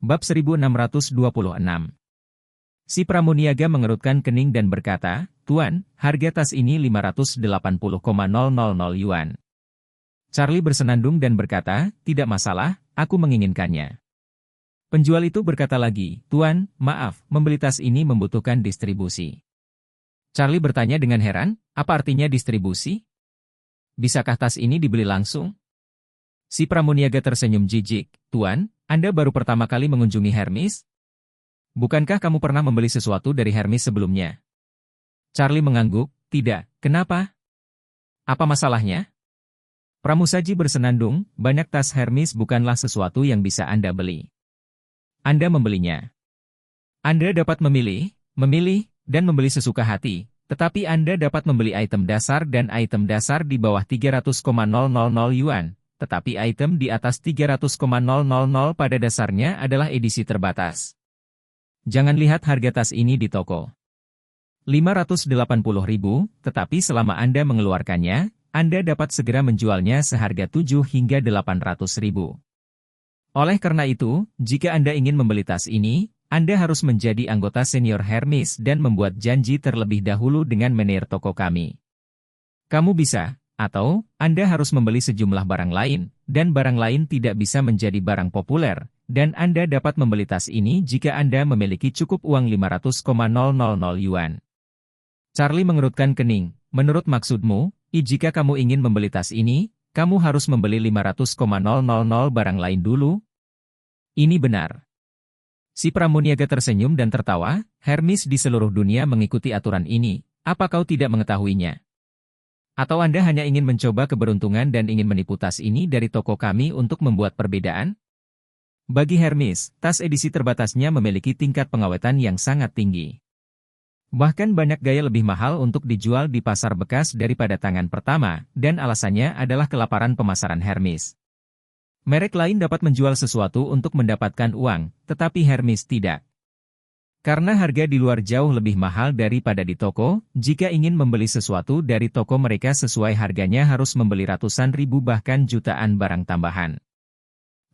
Bab 1626. Si pramuniaga mengerutkan kening dan berkata, "Tuan, harga tas ini 580,000 yuan." Charlie bersenandung dan berkata, "Tidak masalah, aku menginginkannya." Penjual itu berkata lagi, "Tuan, maaf, membeli tas ini membutuhkan distribusi." Charlie bertanya dengan heran, "Apa artinya distribusi? Bisakah tas ini dibeli langsung?" Si pramuniaga tersenyum jijik, "Tuan, Anda baru pertama kali mengunjungi Hermes? Bukankah kamu pernah membeli sesuatu dari Hermes sebelumnya?" Charlie mengangguk, "Tidak, kenapa? Apa masalahnya?" Pramusaji bersenandung, "Banyak tas Hermes bukanlah sesuatu yang bisa Anda beli. Anda membelinya. Anda dapat memilih, dan membeli sesuka hati, tetapi Anda dapat membeli item dasar dan item dasar di bawah 300,000 yuan. Tetapi item di atas 300,000 pada dasarnya adalah edisi terbatas. Jangan lihat harga tas ini di toko. 580.000, tetapi selama Anda mengeluarkannya, Anda dapat segera menjualnya seharga 7 hingga 800.000. Oleh karena itu, jika Anda ingin membeli tas ini, Anda harus menjadi anggota senior Hermes dan membuat janji terlebih dahulu dengan manajer toko kami. Kamu bisa, atau Anda harus membeli sejumlah barang lain, dan barang lain tidak bisa menjadi barang populer, dan Anda dapat membeli tas ini jika Anda memiliki cukup uang 500,000 yuan. Charlie mengerutkan kening, "Menurut maksudmu, jika kamu ingin membeli tas ini, kamu harus membeli 500,000 barang lain dulu?" Ini benar. Si pramuniaga tersenyum dan tertawa, "Hermes di seluruh dunia mengikuti aturan ini, apa kau tidak mengetahuinya? Atau Anda hanya ingin mencoba keberuntungan dan ingin menipu tas ini dari toko kami untuk membuat perbedaan?" Bagi Hermes, tas edisi terbatasnya memiliki tingkat pengawetan yang sangat tinggi. Bahkan banyak gaya lebih mahal untuk dijual di pasar bekas daripada tangan pertama, dan alasannya adalah kelaparan pemasaran Hermes. Merek lain dapat menjual sesuatu untuk mendapatkan uang, tetapi Hermes tidak. Karena harga di luar jauh lebih mahal daripada di toko, jika ingin membeli sesuatu dari toko mereka sesuai harganya harus membeli ratusan ribu bahkan jutaan barang tambahan.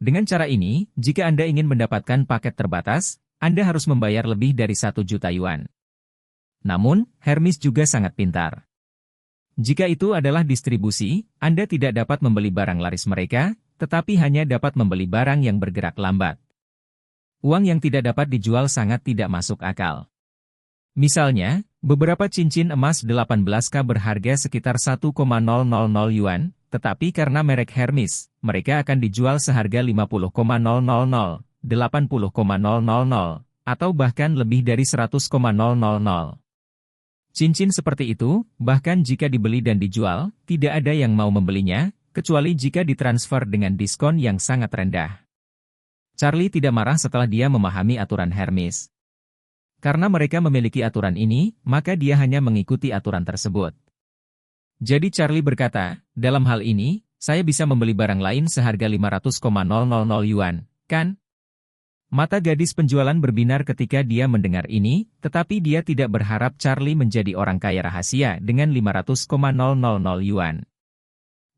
Dengan cara ini, jika Anda ingin mendapatkan paket terbatas, Anda harus membayar lebih dari 1 juta yuan. Namun, Hermes juga sangat pintar. Jika itu adalah distribusi, Anda tidak dapat membeli barang laris mereka, tetapi hanya dapat membeli barang yang bergerak lambat. Uang yang tidak dapat dijual sangat tidak masuk akal. Misalnya, beberapa cincin emas 18K berharga sekitar 1,000 yuan, tetapi karena merek Hermes, mereka akan dijual seharga 50,000, 80,000, atau bahkan lebih dari 100,000. Cincin seperti itu, bahkan jika dibeli dan dijual, tidak ada yang mau membelinya, kecuali jika ditransfer dengan diskon yang sangat rendah. Charlie tidak marah setelah dia memahami aturan Hermes. Karena mereka memiliki aturan ini, maka dia hanya mengikuti aturan tersebut. Jadi Charlie berkata, "Dalam hal ini, saya bisa membeli barang lain seharga 500,000 yuan, kan?" Mata gadis penjualan berbinar ketika dia mendengar ini, tetapi dia tidak berharap Charlie menjadi orang kaya rahasia dengan 500,000 yuan.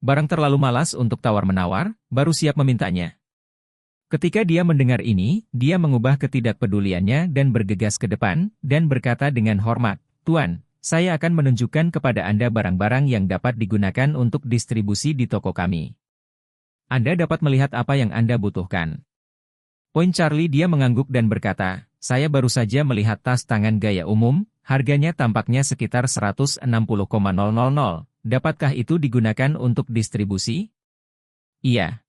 Barang terlalu malas untuk tawar-menawar, baru siap memintanya. Ketika dia mendengar ini, dia mengubah ketidakpeduliannya dan bergegas ke depan, dan berkata dengan hormat, "Tuan, saya akan menunjukkan kepada Anda barang-barang yang dapat digunakan untuk distribusi di toko kami. Anda dapat melihat apa yang Anda butuhkan." Poin Charlie dia mengangguk dan berkata, "Saya baru saja melihat tas tangan gaya umum, harganya tampaknya sekitar 160,000. Dapatkah itu digunakan untuk distribusi?" "Iya."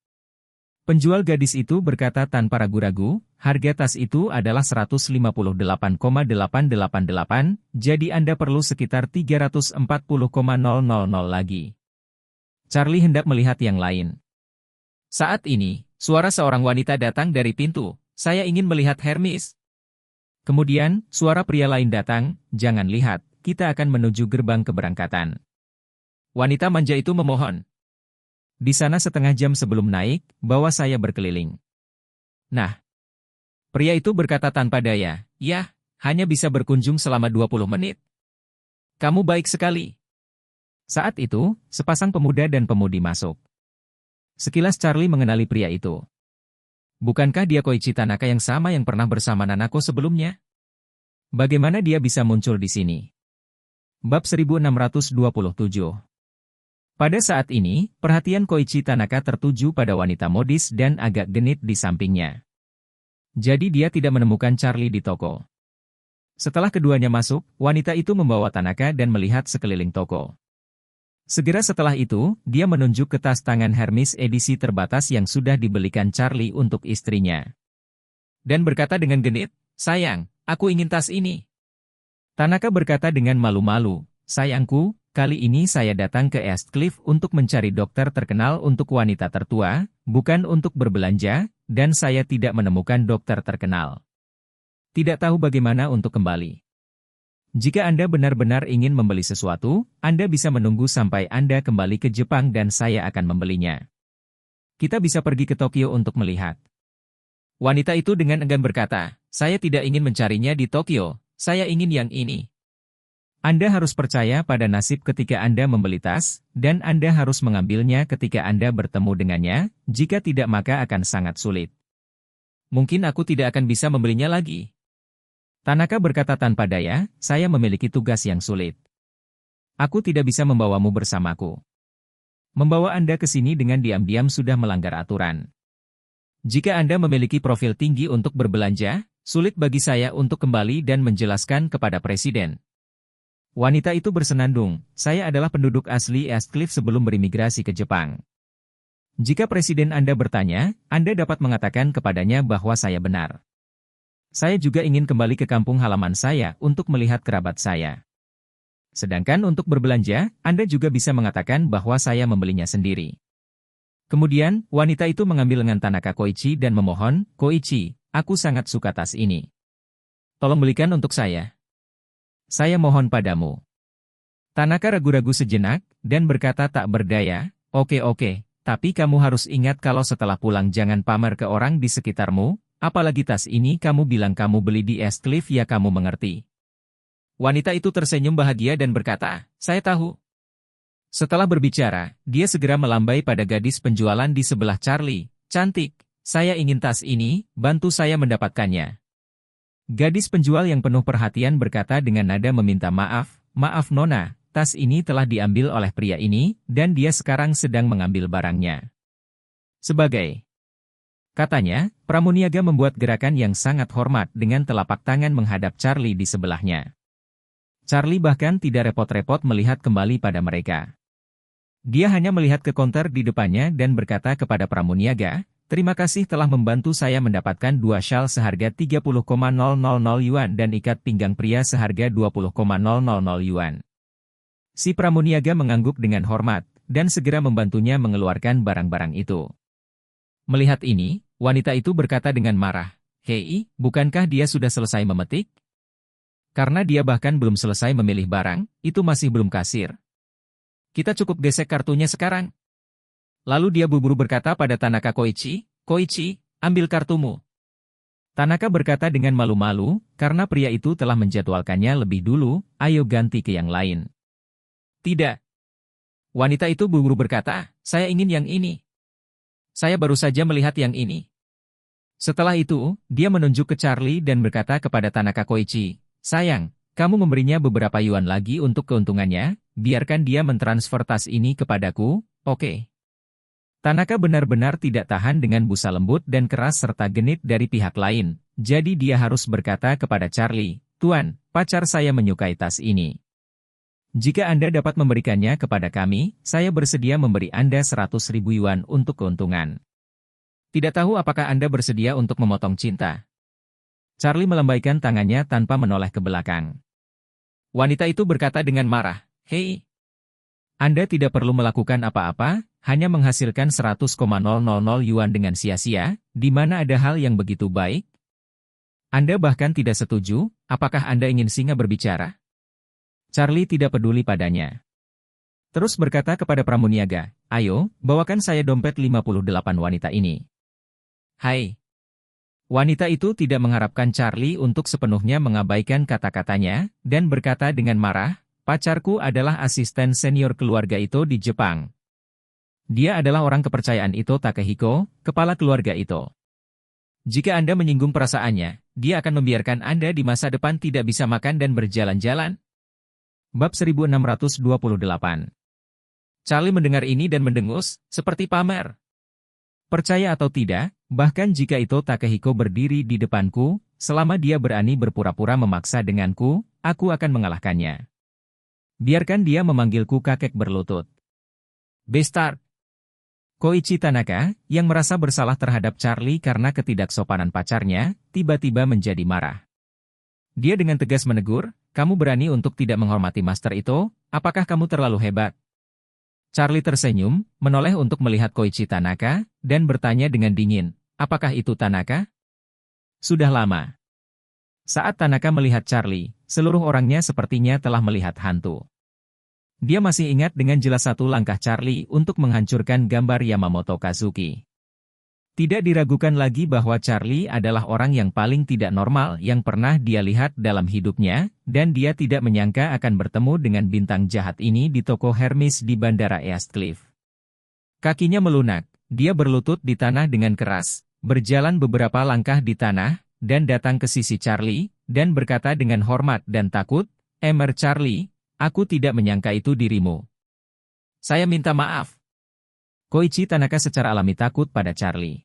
Penjual gadis itu berkata tanpa ragu-ragu, "Harga tas itu adalah 158,888, jadi Anda perlu sekitar 340,000 lagi." Charlie hendak melihat yang lain. Saat ini, suara seorang wanita datang dari pintu, "Saya ingin melihat Hermes." Kemudian, suara pria lain datang, "Jangan lihat, kita akan menuju gerbang keberangkatan." Wanita manja itu memohon, "Di sana setengah jam sebelum naik, bawa saya berkeliling." Nah, pria itu berkata tanpa daya, "Yah, hanya bisa berkunjung selama 20 menit. Kamu baik sekali." Saat itu, sepasang pemuda dan pemudi masuk. Sekilas Charlie mengenali pria itu. Bukankah dia Koichi Tanaka yang sama yang pernah bersama Nanako sebelumnya? Bagaimana dia bisa muncul di sini? Bab 1627. Pada saat ini, perhatian Koichi Tanaka tertuju pada wanita modis dan agak genit di sampingnya. Jadi dia tidak menemukan Charlie di toko. Setelah keduanya masuk, wanita itu membawa Tanaka dan melihat sekeliling toko. Segera setelah itu, dia menunjuk ke tas tangan Hermes edisi terbatas yang sudah dibelikan Charlie untuk istrinya. Dan berkata dengan genit, "Sayang, aku ingin tas ini." Tanaka berkata dengan malu-malu, "Sayangku, kali ini saya datang ke Eastcliff untuk mencari dokter terkenal untuk wanita tertua, bukan untuk berbelanja, dan saya tidak menemukan dokter terkenal. Tidak tahu bagaimana untuk kembali. Jika Anda benar-benar ingin membeli sesuatu, Anda bisa menunggu sampai Anda kembali ke Jepang dan saya akan membelinya. Kita bisa pergi ke Tokyo untuk melihat." Wanita itu dengan enggan berkata, "Saya tidak ingin mencarinya di Tokyo, saya ingin yang ini." Anda harus percaya pada nasib ketika Anda membeli tas, dan Anda harus mengambilnya ketika Anda bertemu dengannya, jika tidak maka akan sangat sulit. Mungkin aku tidak akan bisa membelinya lagi. Tanaka berkata tanpa daya, "Saya memiliki tugas yang sulit. Aku tidak bisa membawamu bersamaku. Membawa Anda ke sini dengan diam-diam sudah melanggar aturan. Jika Anda memiliki profil tinggi untuk berbelanja, sulit bagi saya untuk kembali dan menjelaskan kepada Presiden." Wanita itu bersenandung, "Saya adalah penduduk asli Eastcliff sebelum berimigrasi ke Jepang. Jika Presiden Anda bertanya, Anda dapat mengatakan kepadanya bahwa saya benar. Saya juga ingin kembali ke kampung halaman saya untuk melihat kerabat saya. Sedangkan untuk berbelanja, Anda juga bisa mengatakan bahwa saya membelinya sendiri." Kemudian, wanita itu mengambil lengan Tanaka Koichi dan memohon, "Koichi, aku sangat suka tas ini. Tolong belikan untuk saya. Saya mohon padamu." Tanaka ragu-ragu sejenak, dan berkata tak berdaya, Oke, tapi kamu harus ingat kalau setelah pulang jangan pamer ke orang di sekitarmu. Apalagi tas ini kamu bilang kamu beli di Eastcliff ya kamu mengerti." Wanita itu tersenyum bahagia dan berkata, "Saya tahu." Setelah berbicara, dia segera melambai pada gadis penjualan di sebelah Charlie. "Cantik, saya ingin tas ini, bantu saya mendapatkannya." Gadis penjual yang penuh perhatian berkata dengan nada meminta maaf, "Maaf Nona, tas ini telah diambil oleh pria ini, dan dia sekarang sedang mengambil barangnya." Katanya, pramuniaga membuat gerakan yang sangat hormat dengan telapak tangan menghadap Charlie di sebelahnya. Charlie bahkan tidak repot-repot melihat kembali pada mereka. Dia hanya melihat ke konter di depannya dan berkata kepada pramuniaga, "Terima kasih telah membantu saya mendapatkan 2 syal seharga 30,000 yuan dan ikat pinggang pria seharga 20,000 yuan." Si pramuniaga mengangguk dengan hormat, dan segera membantunya mengeluarkan barang-barang itu. Melihat ini, wanita itu berkata dengan marah, "Hei, bukankah dia sudah selesai memetik? Karena dia bahkan belum selesai memilih barang, itu masih belum kasir. Kita cukup gesek kartunya sekarang." Lalu dia buru-buru berkata pada Tanaka Koichi, "Koichi, ambil kartumu." Tanaka berkata dengan malu-malu, karena pria itu telah menjadwalkannya lebih dulu, "Ayo ganti ke yang lain." "Tidak." Wanita itu buru-buru berkata, "Saya ingin yang ini. Saya baru saja melihat yang ini." Setelah itu, dia menunjuk ke Charlie dan berkata kepada Tanaka Koichi, "Sayang, kamu memberinya beberapa yuan lagi untuk keuntungannya, biarkan dia mentransfer tas ini kepadaku, oke?" Tanaka benar-benar tidak tahan dengan busa lembut dan keras serta genit dari pihak lain, jadi dia harus berkata kepada Charlie, "Tuan, pacar saya menyukai tas ini. Jika Anda dapat memberikannya kepada kami, saya bersedia memberi Anda 100.000 yuan untuk keuntungan. Tidak tahu apakah Anda bersedia untuk memotong cinta?" Charlie melambaikan tangannya tanpa menoleh ke belakang. Wanita itu berkata dengan marah, "Hei, Anda tidak perlu melakukan apa-apa, hanya menghasilkan 100,000 yuan dengan sia-sia, di mana ada hal yang begitu baik? Anda bahkan tidak setuju, apakah Anda ingin singa berbicara?" Charlie tidak peduli padanya. Terus berkata kepada pramuniaga, "Ayo, bawakan saya dompet 58 wanita ini." "Hai." Wanita itu tidak mengharapkan Charlie untuk sepenuhnya mengabaikan kata-katanya, dan berkata dengan marah, "Pacarku adalah asisten senior keluarga Ito di Jepang. Dia adalah orang kepercayaan Ito Takehiko, kepala keluarga Ito. Jika Anda menyinggung perasaannya, dia akan membiarkan Anda di masa depan tidak bisa makan dan berjalan-jalan. Bab 1628. Charlie mendengar ini dan mendengus, seperti pamer. Percaya atau tidak, bahkan jika itu Takehiko berdiri di depanku, selama dia berani berpura-pura memaksa denganku, aku akan mengalahkannya. Biarkan dia memanggilku kakek berlutut. Bastard. Koichi Tanaka, yang merasa bersalah terhadap Charlie karena ketidaksopanan pacarnya, tiba-tiba menjadi marah. Dia dengan tegas menegur, kamu berani untuk tidak menghormati master itu, apakah kamu terlalu hebat? Charlie tersenyum, menoleh untuk melihat Koichi Tanaka, dan bertanya dengan dingin, apakah itu Tanaka? Sudah lama. Saat Tanaka melihat Charlie, seluruh orangnya sepertinya telah melihat hantu. Dia masih ingat dengan jelas satu langkah Charlie untuk menghancurkan gambar Yamamoto Kazuki. Tidak diragukan lagi bahwa Charlie adalah orang yang paling tidak normal yang pernah dia lihat dalam hidupnya, dan dia tidak menyangka akan bertemu dengan bintang jahat ini di toko Hermes di Bandara Eastcliff. Kakinya melunak, dia berlutut di tanah dengan keras, berjalan beberapa langkah di tanah, dan datang ke sisi Charlie, dan berkata dengan hormat dan takut, Emer Charlie, aku tidak menyangka itu dirimu. Saya minta maaf. Koichi Tanaka secara alami takut pada Charlie.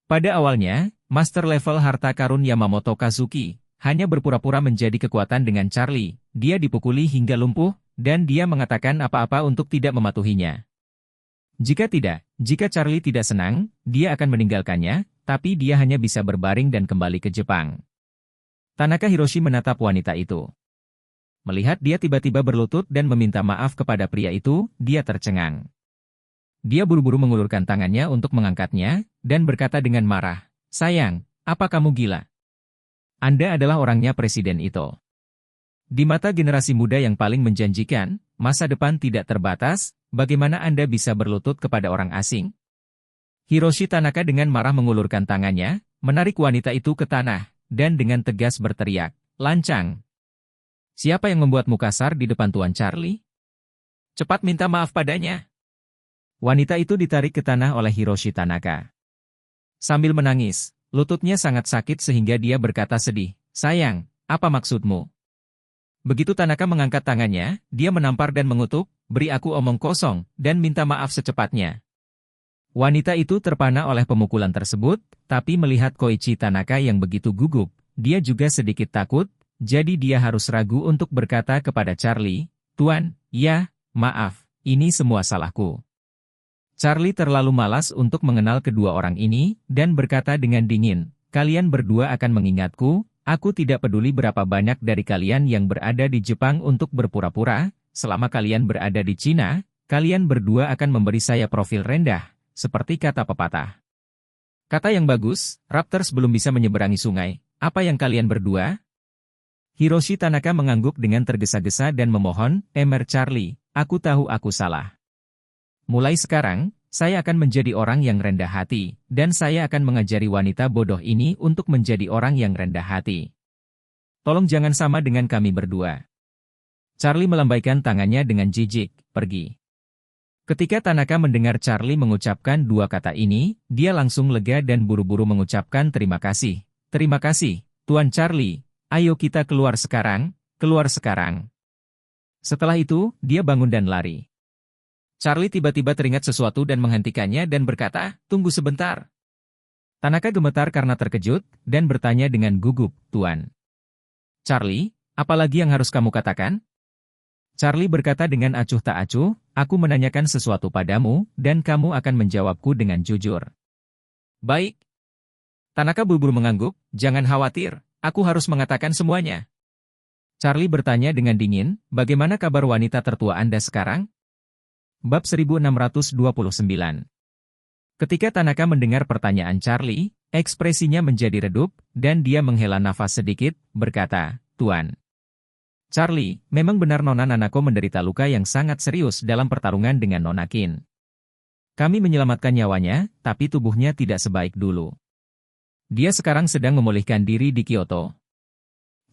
Pada awalnya, master level harta karun Yamamoto Kazuki, hanya berpura-pura menjadi kekuatan dengan Charlie, dia dipukuli hingga lumpuh, dan dia mengatakan apa-apa untuk tidak mematuhinya. Jika Charlie tidak senang, dia akan meninggalkannya, tapi dia hanya bisa berbaring dan kembali ke Jepang. Tanaka Hiroshi menatap wanita itu. Melihat dia tiba-tiba berlutut dan meminta maaf kepada pria itu, dia tercengang. Dia buru-buru mengulurkan tangannya untuk mengangkatnya, dan berkata dengan marah, sayang, apa kamu gila? Anda adalah orangnya presiden itu. Di mata generasi muda yang paling menjanjikan, masa depan tidak terbatas, bagaimana Anda bisa berlutut kepada orang asing? Hiroshi Tanaka dengan marah mengulurkan tangannya, menarik wanita itu ke tanah, dan dengan tegas berteriak, lancang. Siapa yang membuatmu kasar di depan Tuan Charlie? Cepat minta maaf padanya. Wanita itu ditarik ke tanah oleh Hiroshi Tanaka. Sambil menangis, lututnya sangat sakit sehingga dia berkata sedih, sayang, apa maksudmu? Begitu Tanaka mengangkat tangannya, dia menampar dan mengutuk, beri aku omong kosong, dan minta maaf secepatnya. Wanita itu terpana oleh pemukulan tersebut, tapi melihat Koichi Tanaka yang begitu gugup, dia juga sedikit takut, jadi dia harus ragu untuk berkata kepada Charlie, Tuan, ya, maaf, ini semua salahku. Charlie terlalu malas untuk mengenal kedua orang ini, dan berkata dengan dingin, kalian berdua akan mengingatku, aku tidak peduli berapa banyak dari kalian yang berada di Jepang untuk berpura-pura, selama kalian berada di Cina, kalian berdua akan memberi saya profil rendah, seperti kata pepatah. Kata yang bagus, Raptors belum bisa menyeberangi sungai, apa yang kalian berdua? Hiroshi Tanaka mengangguk dengan tergesa-gesa dan memohon, Emer Charlie, aku tahu aku salah. Mulai sekarang, saya akan menjadi orang yang rendah hati, dan saya akan mengajari wanita bodoh ini untuk menjadi orang yang rendah hati. Tolong jangan sama dengan kami berdua. Charlie melambaikan tangannya dengan jijik, pergi. Ketika Tanaka mendengar Charlie mengucapkan dua kata ini, dia langsung lega dan buru-buru mengucapkan terima kasih. Terima kasih, Tuan Charlie. Ayo kita keluar sekarang, keluar sekarang. Setelah itu, dia bangun dan lari. Charlie tiba-tiba teringat sesuatu dan menghentikannya dan berkata, tunggu sebentar. Tanaka gemetar karena terkejut, dan bertanya dengan gugup, Tuan. Charlie, apa lagi yang harus kamu katakan? Charlie berkata dengan acuh tak acuh, aku menanyakan sesuatu padamu, dan kamu akan menjawabku dengan jujur. Baik. Tanaka buru-buru mengangguk, jangan khawatir. Aku harus mengatakan semuanya. Charlie bertanya dengan dingin, bagaimana kabar wanita tertua Anda sekarang? Bab 1629. Ketika Tanaka mendengar pertanyaan Charlie, ekspresinya menjadi redup, dan dia menghela nafas sedikit, berkata, Tuan. Charlie, memang benar Nona Nanako menderita luka yang sangat serius dalam pertarungan dengan Nona Kin. Kami menyelamatkan nyawanya, tapi tubuhnya tidak sebaik dulu. Dia sekarang sedang memulihkan diri di Kyoto.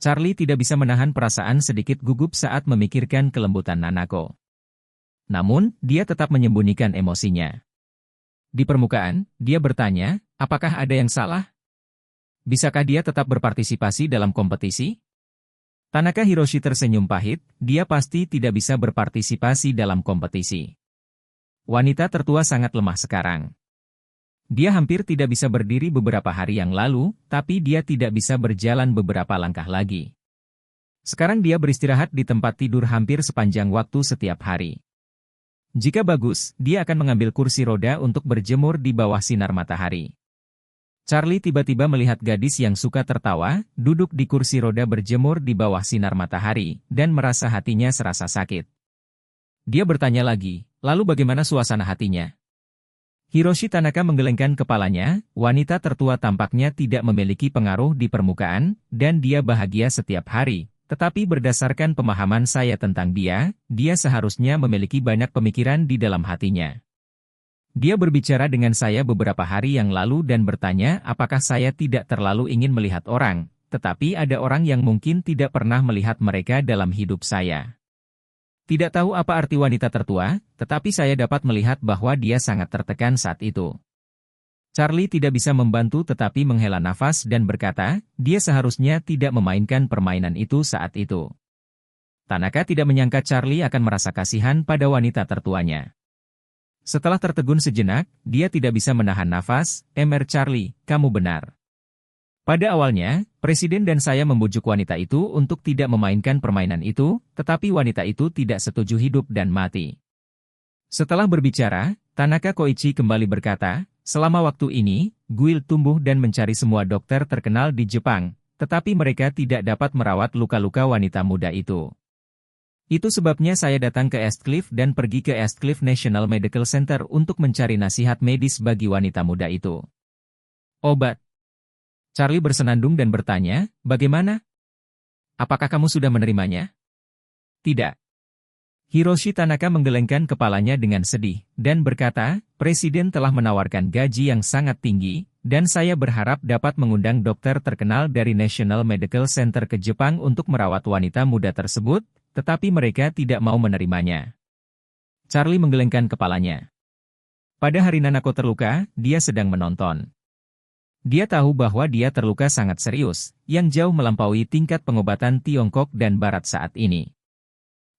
Charlie tidak bisa menahan perasaan sedikit gugup saat memikirkan kelembutan Nanako. Namun, dia tetap menyembunyikan emosinya. Di permukaan, dia bertanya, apakah ada yang salah? Bisakah dia tetap berpartisipasi dalam kompetisi? Tanaka Hiroshi tersenyum pahit, dia pasti tidak bisa berpartisipasi dalam kompetisi. Wanita tertua sangat lemah sekarang. Dia hampir tidak bisa berdiri beberapa hari yang lalu, tapi dia tidak bisa berjalan beberapa langkah lagi. Sekarang dia beristirahat di tempat tidur hampir sepanjang waktu setiap hari. Jika bagus, dia akan mengambil kursi roda untuk berjemur di bawah sinar matahari. Charlie tiba-tiba melihat gadis yang suka tertawa, duduk di kursi roda berjemur di bawah sinar matahari, dan merasa hatinya serasa sakit. Dia bertanya lagi, lalu bagaimana suasana hatinya? Hiroshi Tanaka menggelengkan kepalanya, wanita tertua tampaknya tidak memiliki pengaruh di permukaan, dan dia bahagia setiap hari. Tetapi berdasarkan pemahaman saya tentang dia seharusnya memiliki banyak pemikiran di dalam hatinya. Dia berbicara dengan saya beberapa hari yang lalu dan bertanya apakah saya tidak terlalu ingin melihat orang, tetapi ada orang yang mungkin tidak pernah melihat mereka dalam hidup saya. Tidak tahu apa arti wanita tertua, tetapi saya dapat melihat bahwa dia sangat tertekan saat itu. Charlie tidak bisa membantu tetapi menghela nafas dan berkata, dia seharusnya tidak memainkan permainan itu saat itu. Tanaka tidak menyangka Charlie akan merasa kasihan pada wanita tertuanya. Setelah tertegun sejenak, dia tidak bisa menahan nafas, Charlie, kamu benar. Pada awalnya, Presiden dan saya membujuk wanita itu untuk tidak memainkan permainan itu, tetapi wanita itu tidak setuju hidup dan mati. Setelah berbicara, Tanaka Koichi kembali berkata, selama waktu ini, Guild tumbuh dan mencari semua dokter terkenal di Jepang, tetapi mereka tidak dapat merawat luka-luka wanita muda itu. Itu sebabnya saya datang ke Eastcliff dan pergi ke Eastcliff National Medical Center untuk mencari nasihat medis bagi wanita muda itu. Obat. Charlie bersenandung dan bertanya, bagaimana? Apakah kamu sudah menerimanya? Tidak. Hiroshi Tanaka menggelengkan kepalanya dengan sedih, dan berkata, Presiden telah menawarkan gaji yang sangat tinggi, dan saya berharap dapat mengundang dokter terkenal dari National Medical Center ke Jepang untuk merawat wanita muda tersebut, tetapi mereka tidak mau menerimanya. Charlie menggelengkan kepalanya. Pada hari Nanako terluka, dia sedang menonton. Dia tahu bahwa dia terluka sangat serius, yang jauh melampaui tingkat pengobatan Tiongkok dan Barat saat ini.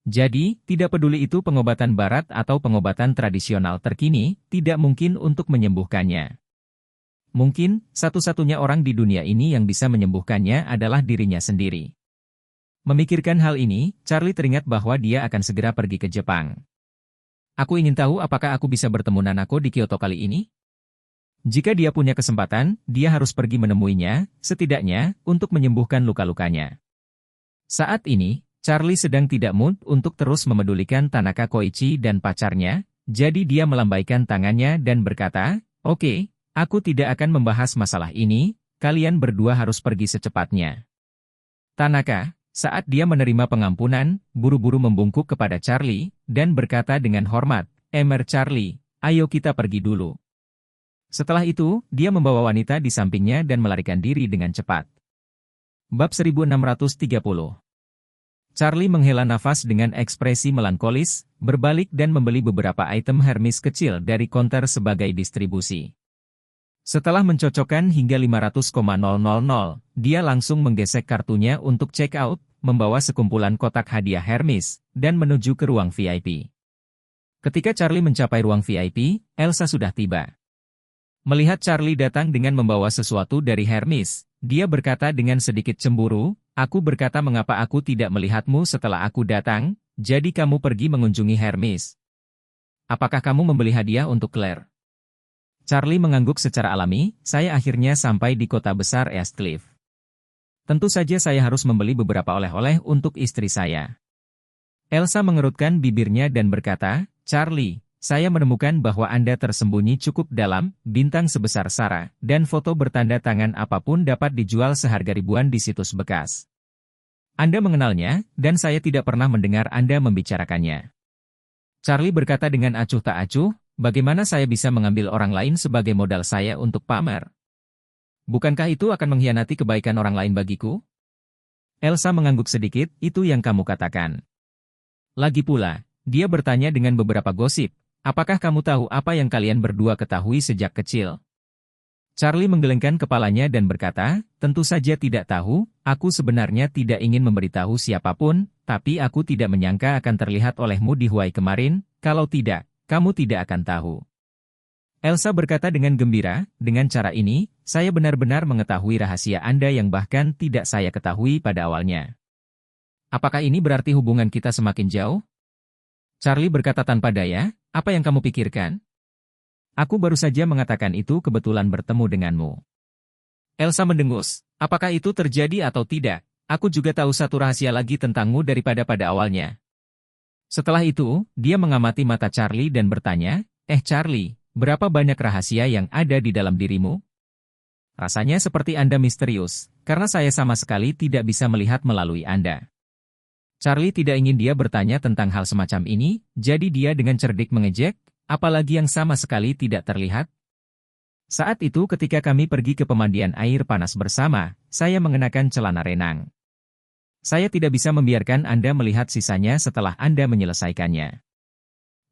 Jadi, tidak peduli itu pengobatan Barat atau pengobatan tradisional terkini, tidak mungkin untuk menyembuhkannya. Mungkin, satu-satunya orang di dunia ini yang bisa menyembuhkannya adalah dirinya sendiri. Memikirkan hal ini, Charlie teringat bahwa dia akan segera pergi ke Jepang. Aku ingin tahu apakah aku bisa bertemu Nanako di Kyoto kali ini? Jika dia punya kesempatan, dia harus pergi menemuinya, setidaknya, untuk menyembuhkan luka-lukanya. Saat ini, Charlie sedang tidak mood untuk terus memedulikan Tanaka Koichi dan pacarnya, jadi dia melambaikan tangannya dan berkata, Oke, aku tidak akan membahas masalah ini, kalian berdua harus pergi secepatnya. Tanaka, saat dia menerima pengampunan, buru-buru membungkuk kepada Charlie, dan berkata dengan hormat, Charlie, ayo kita pergi dulu. Setelah itu, dia membawa wanita di sampingnya dan melarikan diri dengan cepat. Bab 1630. Charlie menghela nafas dengan ekspresi melankolis, berbalik dan membeli beberapa item Hermes kecil dari konter sebagai distribusi. Setelah mencocokkan hingga 500,000, dia langsung menggesek kartunya untuk check out, membawa sekumpulan kotak hadiah Hermes, dan menuju ke ruang VIP. Ketika Charlie mencapai ruang VIP, Elsa sudah tiba. Melihat Charlie datang dengan membawa sesuatu dari Hermes, dia berkata dengan sedikit cemburu, aku berkata mengapa aku tidak melihatmu setelah aku datang, jadi kamu pergi mengunjungi Hermes. Apakah kamu membeli hadiah untuk Claire? Charlie mengangguk secara alami, saya akhirnya sampai di kota besar Eastcliff. Tentu saja saya harus membeli beberapa oleh-oleh untuk istri saya. Elsa mengerutkan bibirnya dan berkata, Charlie, saya menemukan bahwa Anda tersembunyi cukup dalam, bintang sebesar Sarah, dan foto bertanda tangan apapun dapat dijual seharga ribuan di situs bekas. Anda mengenalnya, dan saya tidak pernah mendengar Anda membicarakannya. Charlie berkata dengan acuh tak acuh, bagaimana saya bisa mengambil orang lain sebagai modal saya untuk pamer? Bukankah itu akan mengkhianati kebaikan orang lain bagiku? Elsa mengangguk sedikit, itu yang kamu katakan. Lagi pula, dia bertanya dengan beberapa gosip, apakah kamu tahu apa yang kalian berdua ketahui sejak kecil? Charlie menggelengkan kepalanya dan berkata, tentu saja tidak tahu, aku sebenarnya tidak ingin memberitahu siapapun, tapi aku tidak menyangka akan terlihat olehmu di Hawaii kemarin, kalau tidak, kamu tidak akan tahu. Elsa berkata dengan gembira, dengan cara ini, saya benar-benar mengetahui rahasia Anda yang bahkan tidak saya ketahui pada awalnya. Apakah ini berarti hubungan kita semakin jauh? Charlie berkata tanpa daya, apa yang kamu pikirkan? Aku baru saja mengatakan itu kebetulan bertemu denganmu. Elsa mendengus, apakah itu terjadi atau tidak? Aku juga tahu satu rahasia lagi tentangmu daripada pada awalnya. Setelah itu, dia mengamati mata Charlie dan bertanya, Charlie, berapa banyak rahasia yang ada di dalam dirimu? Rasanya seperti Anda misterius, karena saya sama sekali tidak bisa melihat melalui Anda. Charlie tidak ingin dia bertanya tentang hal semacam ini, jadi dia dengan cerdik mengejek, apalagi yang sama sekali tidak terlihat. Saat itu ketika kami pergi ke pemandian air panas bersama, saya mengenakan celana renang. Saya tidak bisa membiarkan Anda melihat sisanya setelah Anda menyelesaikannya.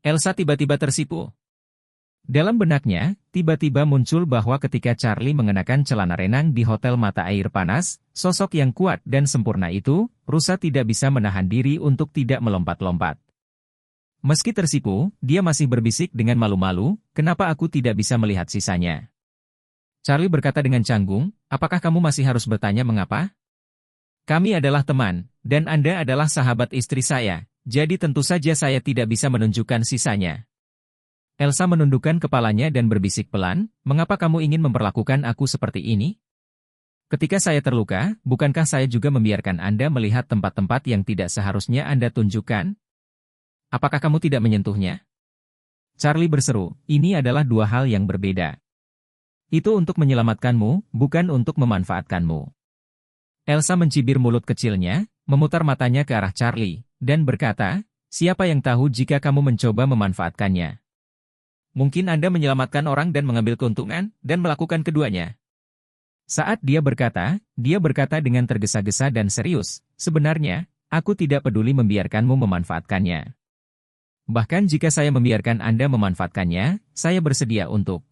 Elsa tiba-tiba tersipu. Dalam benaknya, tiba-tiba muncul bahwa ketika Charlie mengenakan celana renang di hotel mata air panas, sosok yang kuat dan sempurna itu, rusa tidak bisa menahan diri untuk tidak melompat-lompat. Meski tersipu, dia masih berbisik dengan malu-malu, kenapa aku tidak bisa melihat sisanya? Charlie berkata dengan canggung, apakah kamu masih harus bertanya mengapa? Kami adalah teman, dan Anda adalah sahabat istri saya, jadi tentu saja saya tidak bisa menunjukkan sisanya. Elsa menundukkan kepalanya dan berbisik pelan, mengapa kamu ingin memperlakukan aku seperti ini? Ketika saya terluka, bukankah saya juga membiarkan Anda melihat tempat-tempat yang tidak seharusnya Anda tunjukkan? Apakah kamu tidak menyentuhnya? Charlie berseru, ini adalah dua hal yang berbeda. Itu untuk menyelamatkanmu, bukan untuk memanfaatkanmu. Elsa mencibir mulut kecilnya, memutar matanya ke arah Charlie, dan berkata, siapa yang tahu jika kamu mencoba memanfaatkannya? Mungkin Anda menyelamatkan orang dan mengambil keuntungan, dan melakukan keduanya. Saat dia berkata dengan tergesa-gesa dan serius, sebenarnya, aku tidak peduli membiarkanmu memanfaatkannya. Bahkan jika saya membiarkan Anda memanfaatkannya, saya bersedia untuk